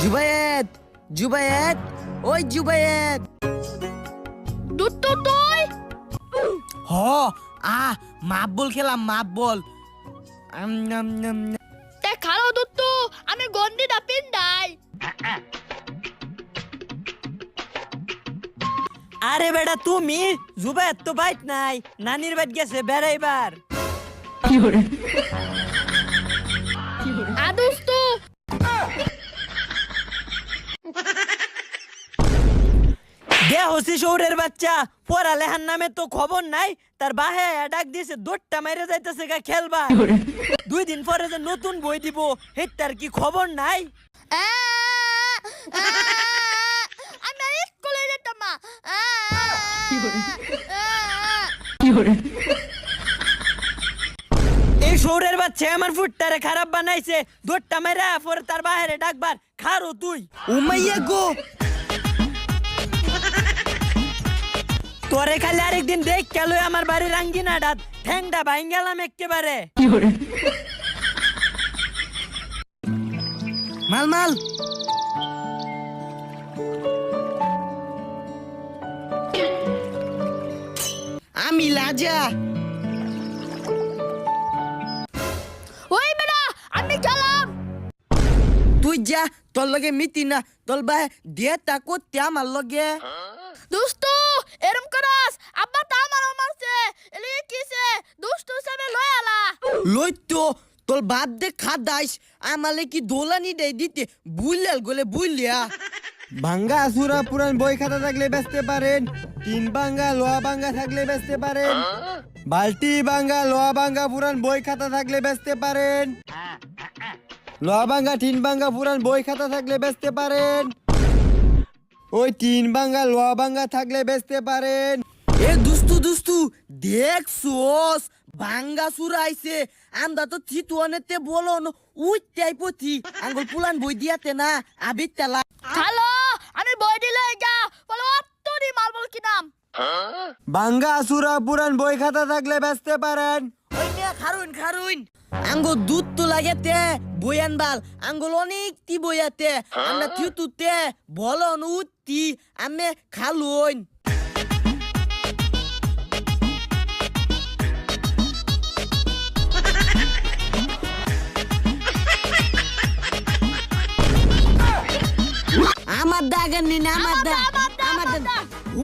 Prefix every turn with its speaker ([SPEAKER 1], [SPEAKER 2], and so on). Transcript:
[SPEAKER 1] জুবায়েত জুবায়েত ওই জুবায়েত
[SPEAKER 2] দুটো তুই
[SPEAKER 1] হ মাপ বল খেলাম মাপ বল
[SPEAKER 2] তে খালো দুটো আমি গন্ডিটা পিন্দাই
[SPEAKER 3] আরে বেটা তুমি জুবায়েত তো বাইট নাই নানির বাইট গেছে বেড়াইবার
[SPEAKER 2] আদুস্তু
[SPEAKER 3] দে হসি শহরের বাচ্চা পড়ালেখার নামে তো খবর নাই তার বাহে ডাক দিয়েছে দৌড়টা মাইরে যাইতেছে গা খেলবা 2 দিন পরে যে নতুন বই দিব হেটার কি খবর নাই
[SPEAKER 2] আমি স্কুলে যেতাম না
[SPEAKER 3] এই শহরের বাচ্চা আমার ফুটটারে খারাপ বানাইছে দৌড়টা মাইরা পরে তার বাহিরে ডাকবার খারো তুই
[SPEAKER 1] উমাইয়া গো
[SPEAKER 3] তোরে খালি আরেকদিন দেখ কেন আমার বাড়ির আঙ্গিনা ডাত ঠ্যাংটা ভাঙ গেলাম একেবারে
[SPEAKER 1] মাল মাল আমি লাজা
[SPEAKER 2] ওই বেটা আমি গেলাম
[SPEAKER 1] তুই যা তোর লগে মিতি না তোর ভাই দিয়ে তা করতে আমার লগে
[SPEAKER 2] দুস্তু এরম করাস আব্বা তা আমার মারছে এলি কিসে দুস্তু সবে লয়ালা
[SPEAKER 1] লই তো তোর বাপ দে খাদাইস আমালে কি দোলানি দেই দিতে বুইলাল গলে বুইলিয়া
[SPEAKER 4] ভাঙ্গা সুরা পুরান বই খাতা থাকলে বেচতে পারেন, টিন ভাঙ্গা লোহা ভাঙ্গা থাকলে বেচতে পারেন, বালতি ভাঙ্গা লোহা ভাঙ্গা পুরান বই খাতা থাকলে বেচতে পারেন, লোহা ভাঙ্গা টিন ভাঙ্গা পুরান বই খাতা থাকলে বেচতে পারেন, ওই টিন ভাঙ্গা লোহা ভাঙ্গা থাকলে বেচতে পারেন।
[SPEAKER 1] এ দুস্তু দুস্তু দেখছোস ভাঙ্গা সুরাইছে আমরা তো থিতুয়ানেতে বলো উইটাই পথি আঙ্গুল পুলান বই দিয়াতে না আবি তেলা
[SPEAKER 2] হ্যালো আমি বই দিলে গা বলো তোরি মাল বল কি নাম
[SPEAKER 4] ভাঙ্গা সুরা পুরান বই খাতা থাকলে বেচতে পারেন।
[SPEAKER 1] ওই নে খারুন খারুন আঙ্গুল দুধ তো লাগেতে বয়ান বাল আঙ্গুল অনেক তি বইয়াতে আমরা থিতুতে বলো উত্তি আমি খালুন আমার দাগান নিন আমার দা